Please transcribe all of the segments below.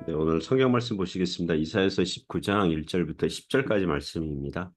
네, 오늘 성경 말씀 보시겠습니다. 이사야서 19장 1절부터 10절까지 말씀입니다.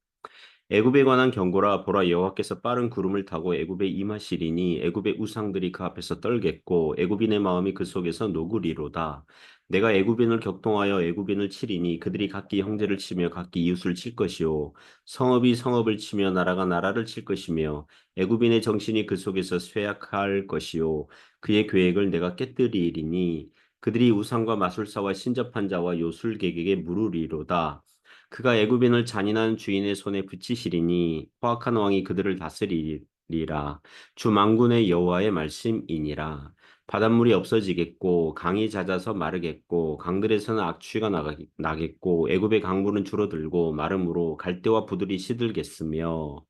애굽에 관한 경고라. 보라, 여호와께서 빠른 구름을 타고 애굽에 임하시리니 애굽의 우상들이 그 앞에서 떨겠고 애굽인의 마음이 그 속에서 노구리로다. 내가 애굽인을 격동하여 애굽인을 치리니 그들이 각기 형제를 치며 각기 이웃을 칠 것이요 성읍이 성읍을 치며 나라가 나라를 칠 것이며 애굽인의 정신이 그 속에서 쇠약할 것이요 그의 계획을 내가 깨뜨리리니 그들이 우상과 마술사와 신접한 자와 요술객에게 물으리로다. 그가 애굽인을 잔인한 주인의 손에 붙이시리니 포악한 왕이 그들을 다스리리라. 주 만군의 여호와의 말씀이니라. 바닷물이 없어지겠고 강이 잦아서 마르겠고 강들에서는 악취가 나겠고 애굽의 강물은 줄어들고 마름으로 갈대와 부들이 시들겠으며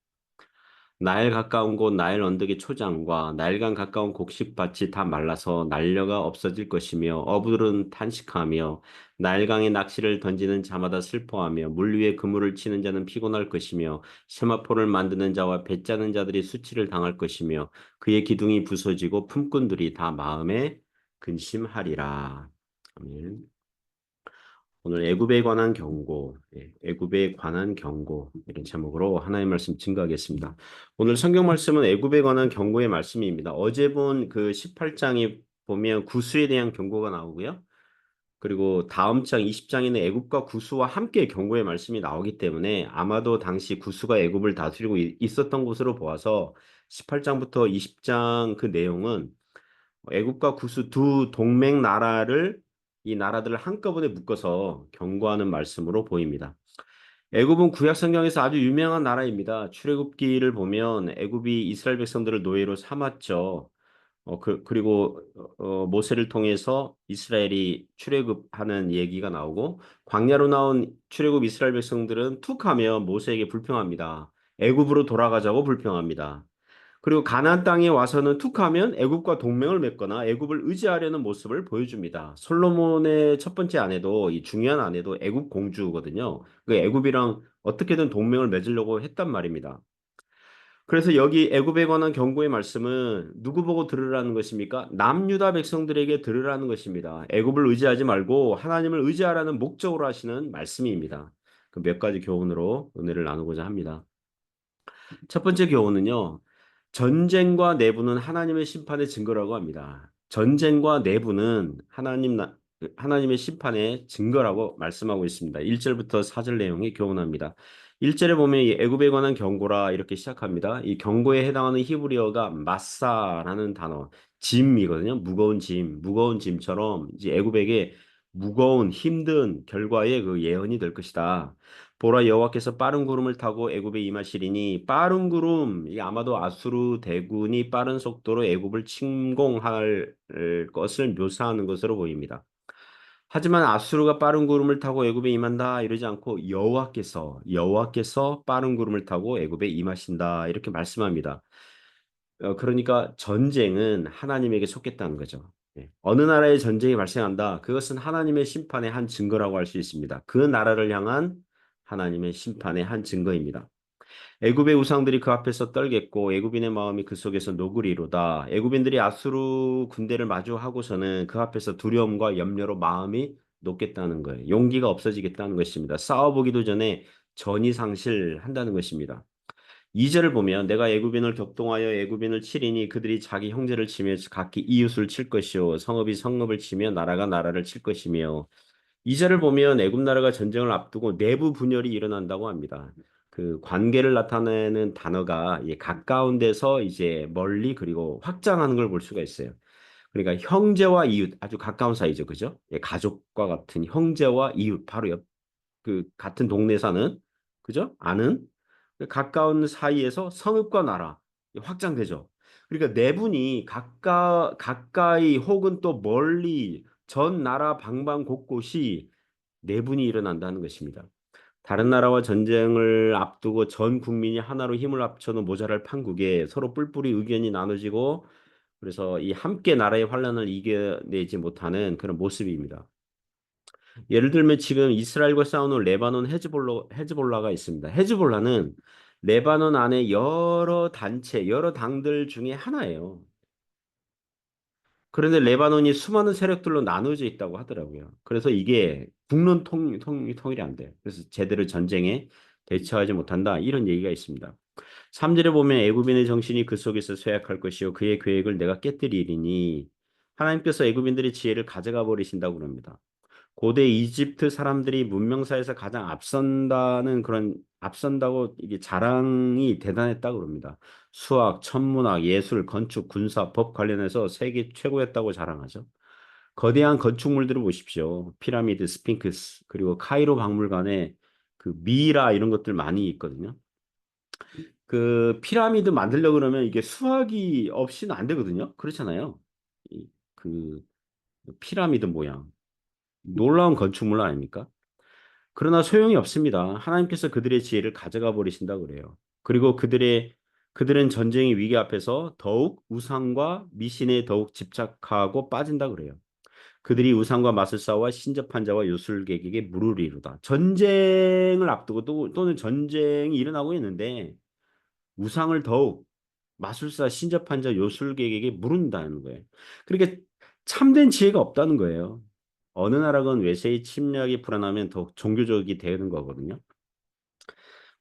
나일 가까운 곳 나일 언덕의 초장과 나일강 가까운 곡식밭이 다 말라서 난려가 없어질 것이며 어부들은 탄식하며 나일강에 낚시를 던지는 자마다 슬퍼하며 물 위에 그물을 치는 자는 피곤할 것이며 세마포를 만드는 자와 배 짜는 자들이 수치를 당할 것이며 그의 기둥이 부서지고 품꾼들이 다 마음에 근심하리라. 아멘. 오늘 애굽에 관한 경고, 애굽에 관한 경고 이런 제목으로 하나의 말씀 증거하겠습니다. 오늘 성경 말씀은 애굽에 관한 경고의 말씀입니다. 어제 본 그 18장이 보면 구스에 대한 경고가 나오고요. 그리고 다음 장 20장에는 애굽과 구스와 함께 경고의 말씀이 나오기 때문에 아마도 당시 구스가 애굽을 다스리고 있었던 것으로 보아서 18장부터 20장 그 내용은 애국과 구스 두 동맹 나라를 이 나라들을 한꺼번에 묶어서 경고하는 말씀으로 보입니다. 애굽은 구약 성경에서 아주 유명한 나라입니다. 출애굽기를 보면 애굽이 이스라엘 백성들을 노예로 삼았죠. 그리고 모세를 통해서 이스라엘이 출애굽하는 얘기가 나오고 광야로 나온 출애굽 이스라엘 백성들은 툭하면 모세에게 불평합니다. 애굽으로 돌아가자고 불평합니다. 그리고 가나안 땅에 와서는 툭하면 애굽과 동맹을 맺거나 애굽을 의지하려는 모습을 보여줍니다. 솔로몬의 첫 번째 아내도 이 중요한 아내도 애굽 공주거든요. 그 애굽이랑 어떻게든 동맹을 맺으려고 했단 말입니다. 그래서 여기 애굽에 관한 경고의 말씀은 누구 보고 들으라는 것입니까? 남유다 백성들에게 들으라는 것입니다. 애굽을 의지하지 말고 하나님을 의지하라는 목적으로 하시는 말씀입니다. 그 몇 가지 교훈으로 은혜를 나누고자 합니다. 첫 번째 교훈은요. 전쟁과 내부는 하나님의 심판의 증거라고 합니다. 전쟁과 내부는 하나님의 심판의 증거라고 말씀하고 있습니다. 1절부터 4절 내용이 교훈합니다. 1절에 보면 이 애굽에 관한 경고라 이렇게 시작합니다. 이 경고에 해당하는 히브리어가 마사라는 단어, 짐이거든요. 무거운 짐처럼 이제 애굽에게 무거운 힘든 결과의 그 예언이 될 것이다. 보라, 여호와께서 빠른 구름을 타고 애굽에 임하시리니 빠른 구름, 이 아마도 아수르 대군이 빠른 속도로 애굽을 침공할 것을 묘사하는 것으로 보입니다. 하지만 아수르가 빠른 구름을 타고 애굽에 임한다 이러지 않고 여호와께서 빠른 구름을 타고 애굽에 임하신다 이렇게 말씀합니다. 그러니까 전쟁은 하나님에게 속했다는 거죠. 어느 나라의 전쟁이 발생한다. 그것은 하나님의 심판의 한 증거라고 할 수 있습니다. 그 나라를 향한 하나님의 심판의 한 증거입니다. 애굽의 우상들이 그 앞에서 떨겠고 애굽인의 마음이 그 속에서 노그리로다. 애굽인들이 아수르 군대를 마주하고서는 그 앞에서 두려움과 염려로 마음이 녹겠다는 거예요. 용기가 없어지겠다는 것입니다. 싸워보기도 전에 전이 상실한다는 것입니다. 2절을 보면 내가 애굽인을 격동하여 애굽인을 치리니 그들이 자기 형제를 치며 각기 이웃을 칠 것이요 성읍이 성읍을 치며 나라가 나라를 칠 것이며 2절을 보면 애굽 나라가 전쟁을 앞두고 내부 분열이 일어난다고 합니다. 그 관계를 나타내는 단어가 가까운 데서 이제 멀리 그리고 확장하는 걸 볼 수가 있어요. 그러니까 형제와 이웃 아주 가까운 사이죠. 그죠? 가족과 같은 형제와 이웃 바로 옆 그 같은 동네 사는 그죠? 아는 가까운 사이에서 성읍과 나라 확장되죠. 그러니까 내분이 가까이 혹은 또 멀리 전 나라 방방 곳곳이 내분이 일어난다는 것입니다. 다른 나라와 전쟁을 앞두고 전 국민이 하나로 힘을 합쳐도 모자랄 판국에 서로 뿔뿔이 의견이 나눠지고 그래서 이 함께 나라의 환란을 이겨내지 못하는 그런 모습입니다. 예를 들면 지금 이스라엘과 싸우는 레바논 헤즈볼라가 있습니다. 헤즈볼라는 레바논 안에 여러 단체, 여러 당들 중에 하나예요. 그런데 레바논이 수많은 세력들로 나눠져 있다고 하더라고요. 그래서 이게 국론 통일이 안 돼요. 그래서 제대로 전쟁에 대처하지 못한다. 이런 얘기가 있습니다. 3절에 보면 애굽인의 정신이 그 속에서 쇠약할 것이요 그의 계획을 내가 깨뜨리리니 하나님께서 애굽인들의 지혜를 가져가 버리신다고 그럽니다. 고대 이집트 사람들이 문명사에서 가장 앞선다고 이게 자랑이 대단했다고 그럽니다. 수학, 천문학, 예술, 건축, 군사, 법 관련해서 세계 최고였다고 자랑하죠. 거대한 건축물들을 보십시오. 피라미드, 스핑크스, 그리고 카이로 박물관에 그 미이라 이런 것들 많이 있거든요. 그 피라미드 만들려고 그러면 이게 수학이 없이는 안 되거든요. 그렇잖아요. 그 피라미드 모양. 놀라운 건축물 아닙니까? 그러나 소용이 없습니다. 하나님께서 그들의 지혜를 가져가 버리신다 그래요. 그리고 그들은 전쟁의 위기 앞에서 더욱 우상과 미신에 더욱 집착하고 빠진다 그래요. 그들이 우상과 마술사와 신접한 자와 요술객에게 물을 이루다. 전쟁을 앞두고 또는 전쟁이 일어나고 있는데 우상을 더욱 마술사, 신접한 자, 요술객에게 물은다는 거예요. 그러니까 참된 지혜가 없다는 거예요. 어느 나라건 외세의 침략이 불어나면 더욱 종교적이 되는 거거든요.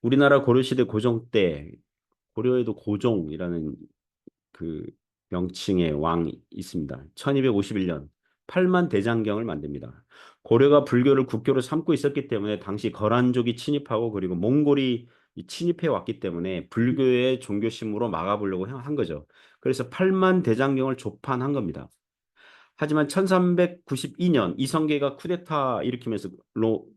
우리나라 고려시대 고종 때 고려에도 고종이라는 그 명칭의 왕이 있습니다. 1251년 8만 대장경을 만듭니다. 고려가 불교를 국교로 삼고 있었기 때문에 당시 거란족이 침입하고 그리고 몽골이 침입해 왔기 때문에 불교의 종교심으로 막아보려고 한 거죠. 그래서 8만 대장경을 조판한 겁니다. 하지만 1392년 이성계가 쿠데타 일으키면서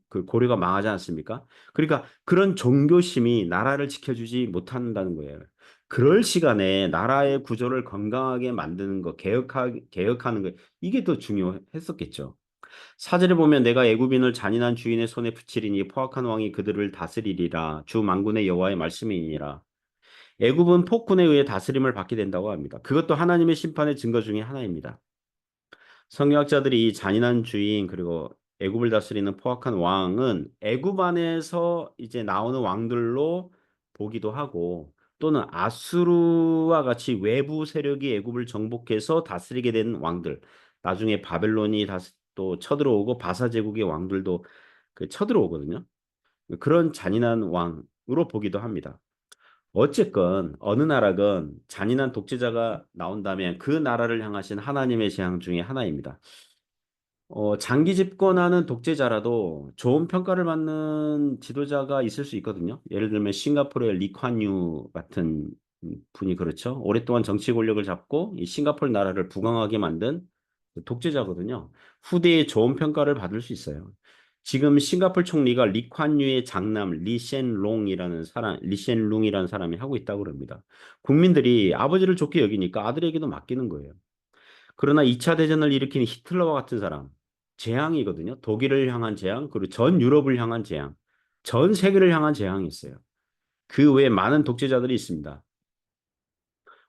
그 고려가 망하지 않습니까? 그러니까 그런 종교심이 나라를 지켜주지 못한다는 거예요. 그럴 시간에 나라의 구조를 건강하게 만드는 거, 개혁하는 거, 이게 더 중요했었겠죠. 사절에 보면 내가 애굽인을 잔인한 주인의 손에 붙이리니 포악한 왕이 그들을 다스리리라. 주 만군의 여호와의 말씀이니라. 애굽은 폭군에 의해 다스림을 받게 된다고 합니다. 그것도 하나님의 심판의 증거 중에 하나입니다. 성경학자들이 이 잔인한 주인 그리고 애굽을 다스리는 포악한 왕은 애굽 안에서 이제 나오는 왕들로 보기도 하고 또는 아수르와 같이 외부 세력이 애굽을 정복해서 다스리게 된 왕들 나중에 바벨론이 또 쳐들어오고 바사 제국의 왕들도 그 쳐들어오거든요. 그런 잔인한 왕으로 보기도 합니다. 어쨌건 어느 나라건 잔인한 독재자가 나온다면 그 나라를 향하신 하나님의 재앙 중에 하나입니다. 장기 집권하는 독재자라도 좋은 평가를 받는 지도자가 있을 수 있거든요. 예를 들면 싱가포르의 리콴유 같은 분이 그렇죠. 오랫동안 정치 권력을 잡고 이 싱가포르 나라를 부강하게 만든 독재자거든요. 후대에 좋은 평가를 받을 수 있어요. 지금 싱가포르 총리가 리콴유의 장남 리셴룽이라는 사람이 하고 있다고 그럽니다. 국민들이 아버지를 좋게 여기니까 아들에게도 맡기는 거예요. 그러나 2차 대전을 일으킨 히틀러와 같은 사람, 재앙이거든요. 독일을 향한 재앙, 그리고 전 유럽을 향한 재앙, 전 세계를 향한 재앙이 있어요. 그 외에 많은 독재자들이 있습니다.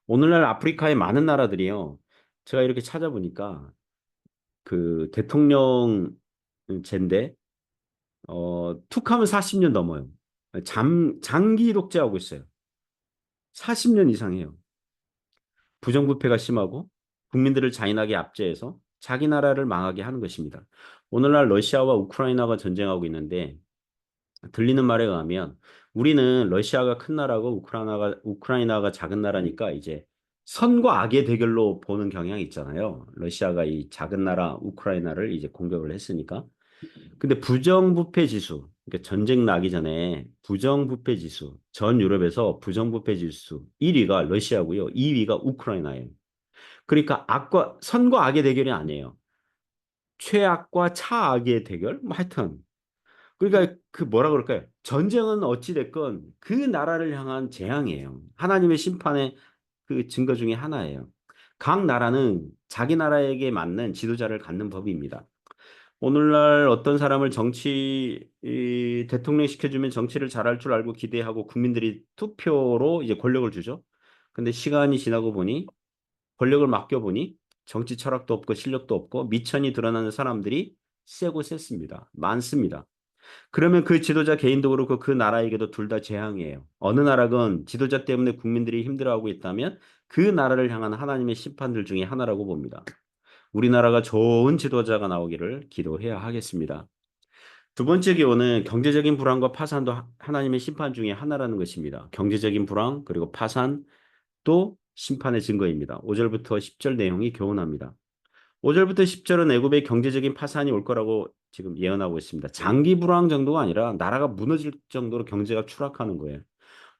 오늘날 아프리카의 많은 나라들이요. 제가 이렇게 찾아보니까 그 대통령제인데, 툭하면 40년 넘어요. 장기 독재하고 있어요. 40년 이상이에요. 부정부패가 심하고 국민들을 잔인하게 압제해서 자기 나라를 망하게 하는 것입니다. 오늘날 러시아와 우크라이나가 전쟁하고 있는데 들리는 말에 의하면 우리는 러시아가 큰 나라고 우크라이나가 작은 나라니까 이제 선과 악의 대결로 보는 경향이 있잖아요. 러시아가 이 작은 나라 우크라이나를 이제 공격을 했으니까. 근데 부정부패 지수, 그러니까 전쟁 나기 전에 부정부패 지수, 전 유럽에서 부정부패 지수 1위가 러시아고요. 2위가 우크라이나예요. 그러니까 선과 악의 대결이 아니에요. 최악과 차악의 대결? 뭐 하여튼. 그러니까 그 뭐라 그럴까요? 전쟁은 어찌 됐건 그 나라를 향한 재앙이에요. 하나님의 심판의 그 증거 중에 하나예요. 각 나라는 자기 나라에게 맞는 지도자를 갖는 법입니다. 오늘날 어떤 사람을 대통령 시켜주면 정치를 잘할 줄 알고 기대하고 국민들이 투표로 이제 권력을 주죠. 근데 시간이 지나고 보니 권력을 맡겨보니 정치 철학도 없고 실력도 없고 미천이 드러나는 사람들이 세고 셌습니다. 많습니다. 그러면 그 지도자 개인도 그렇고 그 나라에게도 둘 다 재앙이에요. 어느 나라건 지도자 때문에 국민들이 힘들어하고 있다면 그 나라를 향한 하나님의 심판들 중에 하나라고 봅니다. 우리나라가 좋은 지도자가 나오기를 기도해야 하겠습니다. 두 번째 기호는 경제적인 불황과 파산도 하나님의 심판 중에 하나라는 것입니다. 경제적인 불황 그리고 파산 또 심판의 증거입니다. 5절부터 10절 내용이 교훈합니다. 5절부터 10절은 애굽의 경제적인 파산이 올 거라고 지금 예언하고 있습니다. 장기 불황 정도가 아니라 나라가 무너질 정도로 경제가 추락하는 거예요.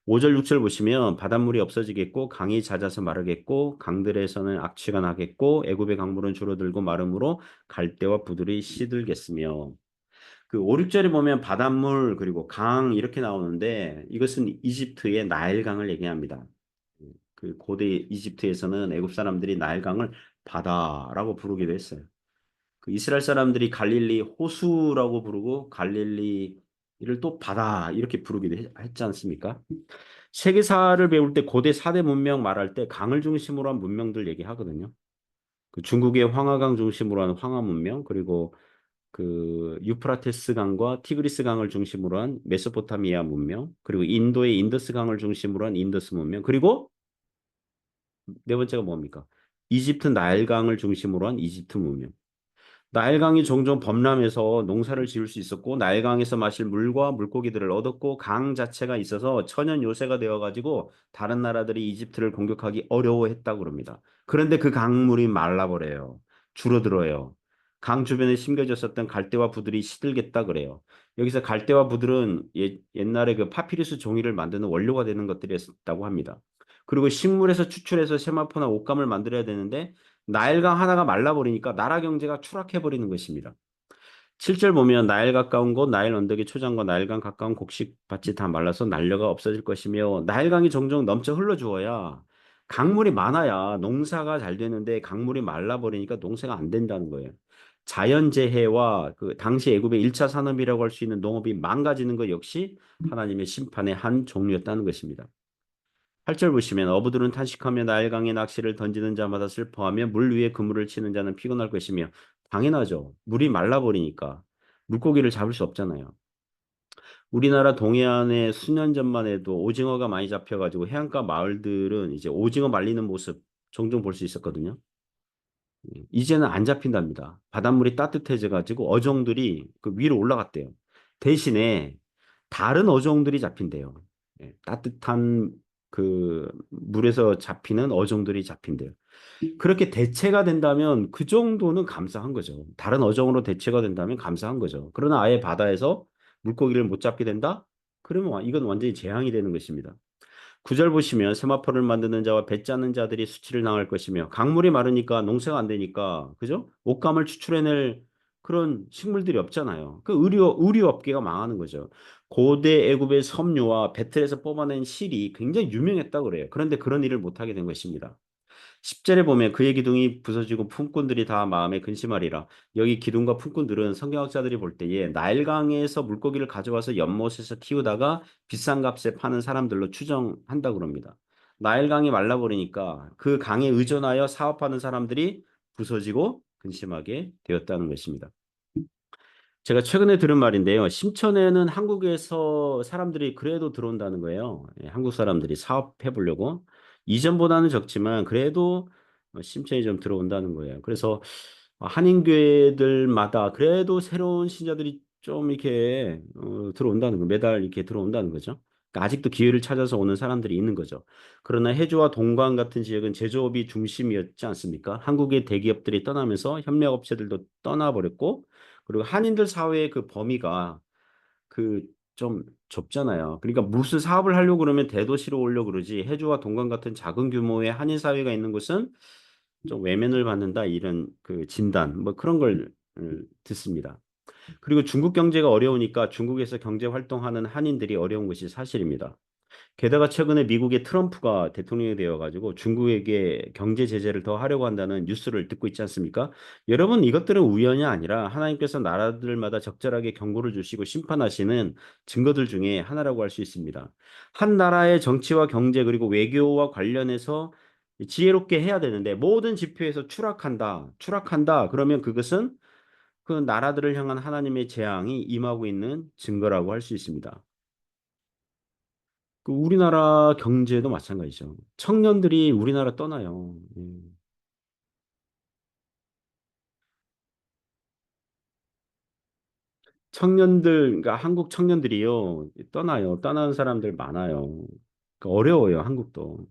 5절, 6절 보시면 바닷물이 없어지겠고 강이 잦아서 마르겠고 강들에서는 악취가 나겠고 애굽의 강물은 줄어들고 마름으로 갈대와 부들이 시들겠으며 그 5, 6절에 보면 바닷물 그리고 강 이렇게 나오는데 이것은 이집트의 나일강을 얘기합니다. 그 고대 이집트에서는 애굽 사람들이 나일강을 바다라고 부르기도 했어요. 그 이스라엘 사람들이 갈릴리 호수라고 부르고 갈릴리를 또 바다 이렇게 부르기도 했지 않습니까? 세계사를 배울 때 고대 4대 문명 말할 때 강을 중심으로 한 문명들 얘기하거든요. 그 중국의 황하강 중심으로 한 황하 문명, 그리고 그 유프라테스 강과 티그리스 강을 중심으로 한 메소포타미아 문명, 그리고 인도의 인더스 강을 중심으로 한 인더스 문명, 그리고 네 번째가 뭡니까? 이집트 나일강을 중심으로 한 이집트 문명. 나일강이 종종 범람해서 농사를 지을 수 있었고 나일강에서 마실 물과 물고기들을 얻었고 강 자체가 있어서 천연 요새가 되어가지고 다른 나라들이 이집트를 공격하기 어려워했다고 그럽니다. 그런데 그 강물이 말라버려요. 줄어들어요. 강 주변에 심겨졌었던 갈대와 부들이 시들겠다 그래요. 여기서 갈대와 부들은 옛날에 그 파피루스 종이를 만드는 원료가 되는 것들이었다고 합니다. 그리고 식물에서 추출해서 세마포나 옷감을 만들어야 되는데 나일강 하나가 말라버리니까 나라 경제가 추락해버리는 것입니다. 7절 보면 나일 가까운 곳, 나일 언덕의 초장과 나일강 가까운 곡식밭이 다 말라서 난려가 없어질 것이며 나일강이 종종 넘쳐 흘러주어야 강물이 많아야 농사가 잘 되는데 강물이 말라버리니까 농사가 안 된다는 거예요. 자연재해와 그 당시 애굽의 1차 산업이라고 할 수 있는 농업이 망가지는 것 역시 하나님의 심판의 한 종류였다는 것입니다. 8절 보시면 어부들은 탄식하며 나일강에 낚시를 던지는 자마다 슬퍼하며 물 위에 그물을 치는 자는 피곤할 것이며 당연하죠. 물이 말라버리니까 물고기를 잡을 수 없잖아요. 우리나라 동해안에 수년 전만 해도 오징어가 많이 잡혀가지고 해안가 마을들은 이제 오징어 말리는 모습 종종 볼 수 있었거든요. 이제는 안 잡힌답니다. 바닷물이 따뜻해져가지고 어종들이 그 위로 올라갔대요. 대신에 다른 어종들이 잡힌대요. 따뜻한 그 물에서 잡히는 어종들이 잡힌대요. 그렇게 대체가 된다면 그 정도는 감사한 거죠. 다른 어종으로 대체가 된다면 감사한 거죠. 그러나 아예 바다에서 물고기를 못 잡게 된다? 그러면 이건 완전히 재앙이 되는 것입니다. 9절 보시면 세마포를 만드는 자와 배 짜는 자들이 수치를 당할 것이며 강물이 마르니까 농사가 안 되니까 그죠? 옷감을 추출해낼 그런 식물들이 없잖아요. 그 의류 업계가 망하는 거죠. 고대 애굽의 섬유와 배틀에서 뽑아낸 실이 굉장히 유명했다고 그래요. 그런데 그런 일을 못 하게 된 것입니다. 10절에 보면 그의 기둥이 부서지고 품꾼들이 다 마음에 근심하리라. 여기 기둥과 품꾼들은 성경학자들이 볼 때에 나일강에서 물고기를 가져와서 연못에서 키우다가 비싼 값에 파는 사람들로 추정한다고 그럽니다. 나일강이 말라버리니까 그 강에 의존하여 사업하는 사람들이 부서지고 근심하게 되었다는 것입니다. 제가 최근에 들은 말인데요. 심천에는 한국에서 사람들이 그래도 들어온다는 거예요. 한국 사람들이 사업해 보려고. 이전보다는 적지만 그래도 심천이 좀 들어온다는 거예요. 그래서 한인교회들마다 그래도 새로운 신자들이 좀 이렇게 들어온다는 거, 매달 이렇게 들어온다는 거죠. 그러니까 아직도 기회를 찾아서 오는 사람들이 있는 거죠. 그러나 해주와 동광 같은 지역은 제조업이 중심이었지 않습니까? 한국의 대기업들이 떠나면서 협력업체들도 떠나버렸고 그리고 한인들 사회의 그 범위가 그 좀 좁잖아요. 그러니까 무슨 사업을 하려고 그러면 대도시로 오려고 그러지 해주와 동강 같은 작은 규모의 한인 사회가 있는 곳은 좀 외면을 받는다 이런 그 진단 뭐 그런 걸 듣습니다. 그리고 중국 경제가 어려우니까 중국에서 경제 활동하는 한인들이 어려운 것이 사실입니다. 게다가 최근에 미국의 트럼프가 대통령이 되어가지고 중국에게 경제 제재를 더 하려고 한다는 뉴스를 듣고 있지 않습니까? 여러분, 이것들은 우연이 아니라 하나님께서 나라들마다 적절하게 경고를 주시고 심판하시는 증거들 중에 하나라고 할 수 있습니다. 한 나라의 정치와 경제 그리고 외교와 관련해서 지혜롭게 해야 되는데 모든 지표에서 추락한다. 그러면 그것은 그 나라들을 향한 하나님의 재앙이 임하고 있는 증거라고 할 수 있습니다. 그 우리나라 경제도 마찬가지죠. 청년들이 우리나라 떠나요. 청년들, 그러니까 한국 청년들이요, 떠나요. 떠나는 사람들 많아요. 그러니까 어려워요, 한국도.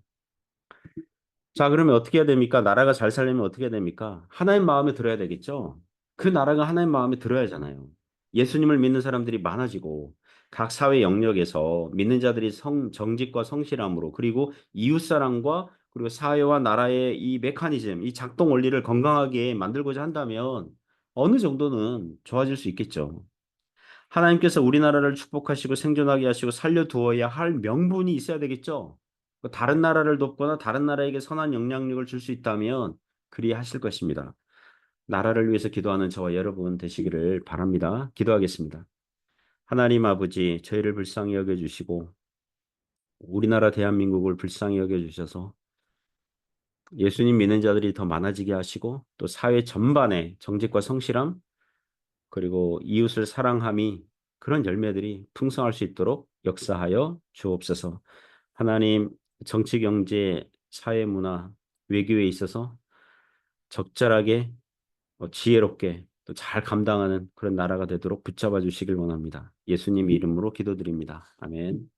자, 그러면 어떻게 해야 됩니까? 나라가 잘 살려면 어떻게 해야 됩니까? 하나님 마음에 들어야 되겠죠? 그 나라가 하나님 마음에 들어야 하잖아요. 예수님을 믿는 사람들이 많아지고, 각 사회 영역에서 믿는 자들이 정직과 성실함으로, 그리고 이웃사랑과, 그리고 사회와 나라의 이 메커니즘, 이 작동 원리를 건강하게 만들고자 한다면, 어느 정도는 좋아질 수 있겠죠. 하나님께서 우리나라를 축복하시고 생존하게 하시고 살려두어야 할 명분이 있어야 되겠죠. 다른 나라를 돕거나 다른 나라에게 선한 영향력을 줄 수 있다면 그리하실 것입니다. 나라를 위해서 기도하는 저와 여러분 되시기를 바랍니다. 기도하겠습니다. 하나님 아버지, 저희를 불쌍히 여겨주시고 우리나라 대한민국을 불쌍히 여겨주셔서 예수님 믿는 자들이 더 많아지게 하시고 또 사회 전반에 정직과 성실함 그리고 이웃을 사랑함이 그런 열매들이 풍성할 수 있도록 역사하여 주옵소서. 하나님, 정치, 경제, 사회, 문화, 외교에 있어서 적절하게 지혜롭게 또 잘 감당하는 그런 나라가 되도록 붙잡아 주시길 원합니다. 예수님 이름으로 기도드립니다. 아멘.